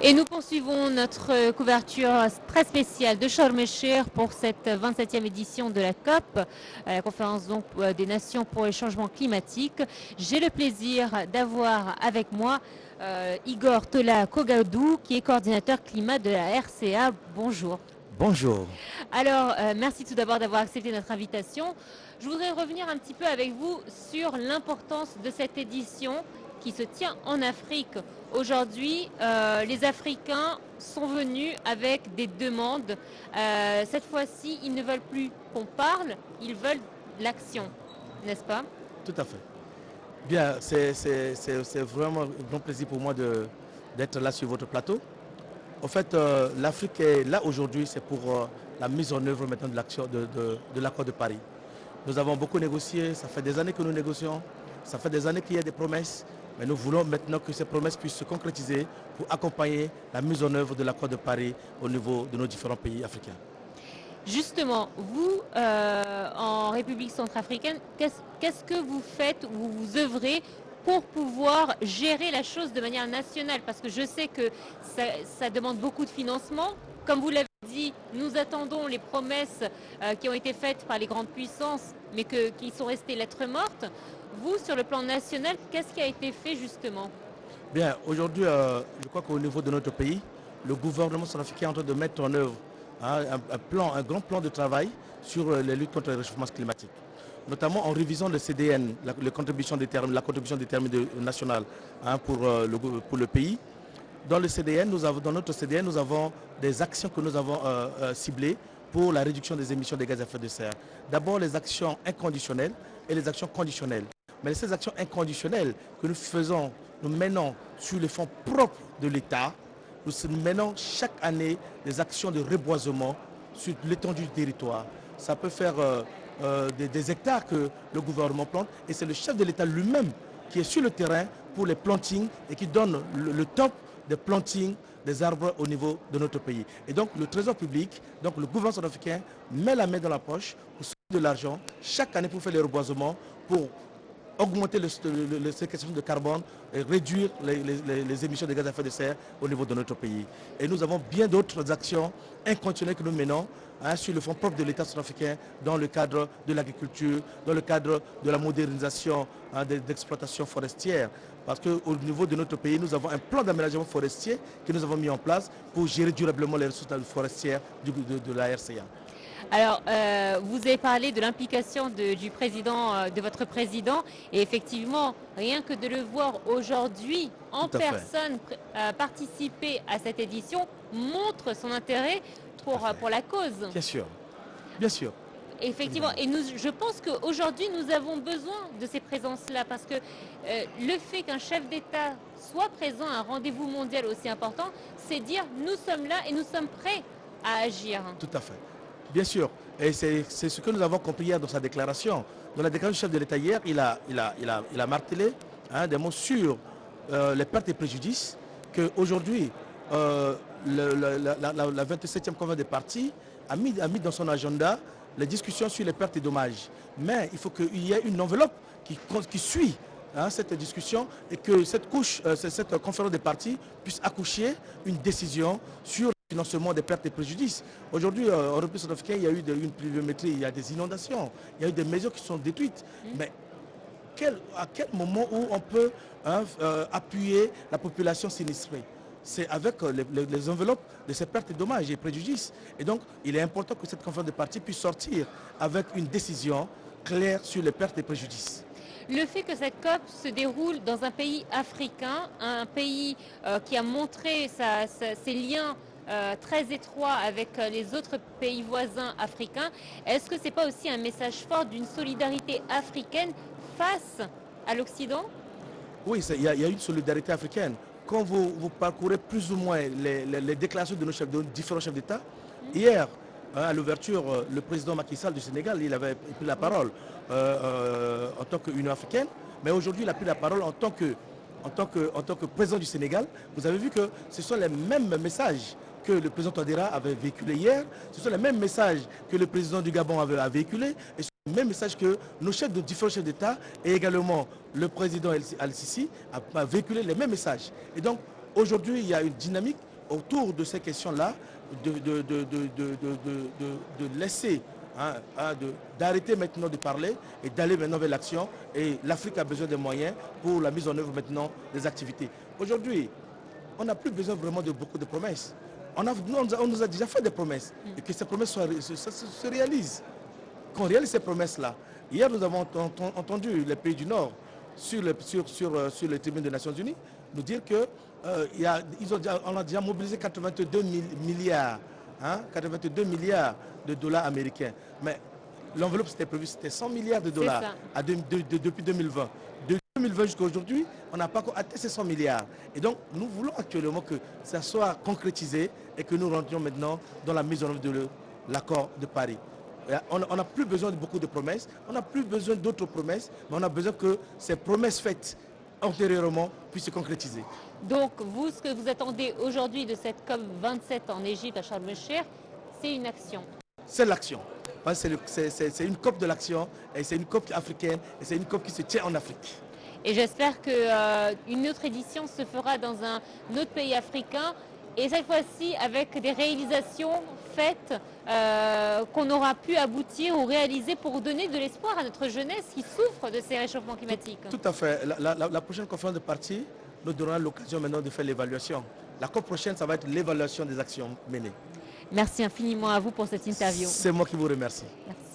Et nous poursuivons notre couverture très spéciale de Sharm el-Sheikh pour cette 27e édition de la COP, la conférence donc des Nations pour les changements climatiques. J'ai le plaisir d'avoir avec moi Igor Tola Kogadou, qui est coordinateur climat de la RCA. Bonjour. Bonjour. Alors, merci tout d'abord d'avoir accepté notre invitation. Je voudrais revenir un petit peu avec vous sur l'importance de cette édition qui se tient en Afrique. Aujourd'hui, les Africains sont venus avec des demandes. Cette fois-ci, ils ne veulent plus qu'on parle, ils veulent l'action, n'est-ce pas? Tout à fait. Bien, c'est vraiment un grand plaisir pour moi d'être là sur votre plateau. En fait, l'Afrique est là aujourd'hui, c'est pour la mise en œuvre maintenant de l'action de l'accord de Paris. Nous avons beaucoup négocié, ça fait des années que nous négocions, ça fait des années qu'il y a des promesses, mais nous voulons maintenant que ces promesses puissent se concrétiser pour accompagner la mise en œuvre de l'accord de Paris au niveau de nos différents pays africains. Justement, vous, en République centrafricaine, qu'est-ce que vous faites ou vous œuvrez pour pouvoir gérer la chose de manière nationale? Parce que je sais que ça demande beaucoup de financement. Comme vous l'avez dit, nous attendons les promesses qui ont été faites par les grandes puissances, mais qui sont restées lettres mortes. Vous, sur le plan national, qu'est-ce qui a été fait justement? Bien, aujourd'hui, je crois qu'au niveau de notre pays, le gouvernement centrafricain est en train de mettre en œuvre un grand plan de travail sur les luttes contre le réchauffement climatique, notamment en révisant le CDN, la contribution des termes nationale pour le pays. Dans notre CDN, nous avons des actions que nous avons ciblées pour la réduction des émissions de gaz à effet de serre. D'abord, les actions inconditionnelles et les actions conditionnelles. Mais ces actions inconditionnelles que nous menons sur les fonds propres de l'État, nous menons chaque année des actions de reboisement sur l'étendue du territoire. Ça peut faire des hectares que le gouvernement plante et c'est le chef de l'État lui-même qui est sur le terrain pour les plantings et qui donne le top des plantings des arbres au niveau de notre pays. Et donc le Trésor public, donc le gouvernement sud-africain met la main dans la poche pour sortir de l'argent chaque année pour faire les reboisements, pour augmenter le séquestration de carbone et réduire les émissions de gaz à effet de serre au niveau de notre pays. Et nous avons bien d'autres actions inconditionnelles que nous menons sur le fonds propre de l'État sud-africain dans le cadre de l'agriculture, dans le cadre de la modernisation d'exploitation forestière. Parce qu'au niveau de notre pays, nous avons un plan d'aménagement forestier que nous avons mis en place pour gérer durablement les ressources forestières de la RCA. Alors, vous avez parlé de l'implication du président, de votre président, et effectivement, rien que de le voir aujourd'hui en personne participer à cette édition montre son intérêt pour la cause. Bien sûr, bien sûr. Effectivement, et je pense qu'aujourd'hui, nous avons besoin de ces présences-là, parce que le fait qu'un chef d'État soit présent à un rendez-vous mondial aussi important, c'est dire nous sommes là et nous sommes prêts à agir. Tout à fait. Bien sûr, et c'est ce que nous avons compris hier dans sa déclaration. Dans la déclaration du chef de l'État hier, il a martelé des mots sur les pertes et préjudices, qu'aujourd'hui, la 27e convention des partis a mis dans son agenda les discussions sur les pertes et dommages. Mais il faut qu'il y ait une enveloppe qui suit cette discussion et que cette conférence des partis puisse accoucher une décision sur le financement des pertes et préjudices. Aujourd'hui, en République centrafricaine, il y a eu une pluviométrie, il y a des inondations, il y a eu des maisons qui sont détruites. Mais à quel moment où on peut appuyer la population sinistrée? C'est avec les enveloppes de ces pertes et dommages et préjudices. Et donc, il est important que cette conférence de partis puisse sortir avec une décision claire sur les pertes et préjudices. Le fait que cette COP se déroule dans un pays africain, un pays qui a montré ses liens très étroits avec les autres pays voisins africains, est-ce que ce n'est pas aussi un message fort d'une solidarité africaine face à l'Occident? Oui, il y a une solidarité africaine. Quand vous parcourez plus ou moins les déclarations de nos différents chefs d'État, hier, à l'ouverture, le président Macky Sall du Sénégal, il avait pris la parole en tant qu'Union africaine, mais aujourd'hui, il a pris la parole en tant que président du Sénégal. Vous avez vu que ce sont les mêmes messages que le président Touadéra avait véhiculé hier, ce sont les mêmes messages que le président du Gabon avait véhiculé, et ce sont les mêmes messages que nos chefs de différents chefs d'État et également le président Al-Sisi a véhiculé les mêmes messages. Et donc, aujourd'hui, il y a une dynamique autour de ces questions-là, de laisser, d'arrêter maintenant de parler et d'aller maintenant vers l'action. Et l'Afrique a besoin de moyens pour la mise en œuvre maintenant des activités. Aujourd'hui, on n'a plus besoin vraiment de beaucoup de promesses. On nous a déjà fait des promesses et que ces promesses se réalisent. Qu'on réalise ces promesses-là. Hier, nous avons entendu les pays du Nord sur le tribune des Nations Unies nous dire que on a déjà mobilisé 82 milliards, 82 milliards de dollars américains. Mais l'enveloppe c'était prévu, c'était 100 milliards de dollars depuis 2020. De 2020 jusqu'à aujourd'hui, on n'a pas encore atteint ces 100 milliards. Et donc, nous voulons actuellement que ça soit concrétisé et que nous rentrions maintenant dans la mise en œuvre de l'accord de Paris. On n'a plus besoin de beaucoup de promesses, on n'a plus besoin d'autres promesses, mais on a besoin que ces promesses faites antérieurement puissent se concrétiser. Donc, vous, ce que vous attendez aujourd'hui de cette COP27 en Égypte, à Sharm el-Sheikh, c'est une action. C'est l'action. C'est une COP de l'action, et c'est une COP africaine, et c'est une COP qui se tient en Afrique. Et j'espère qu'une autre édition se fera dans un autre pays africain, et cette fois-ci avec des réalisations faites qu'on aura pu aboutir ou réaliser pour donner de l'espoir à notre jeunesse qui souffre de ces réchauffements climatiques. Tout à fait. La prochaine conférence de parties nous donnera l'occasion maintenant de faire l'évaluation. La COP prochaine, ça va être l'évaluation des actions menées. Merci infiniment à vous pour cette interview. C'est moi qui vous remercie. Merci.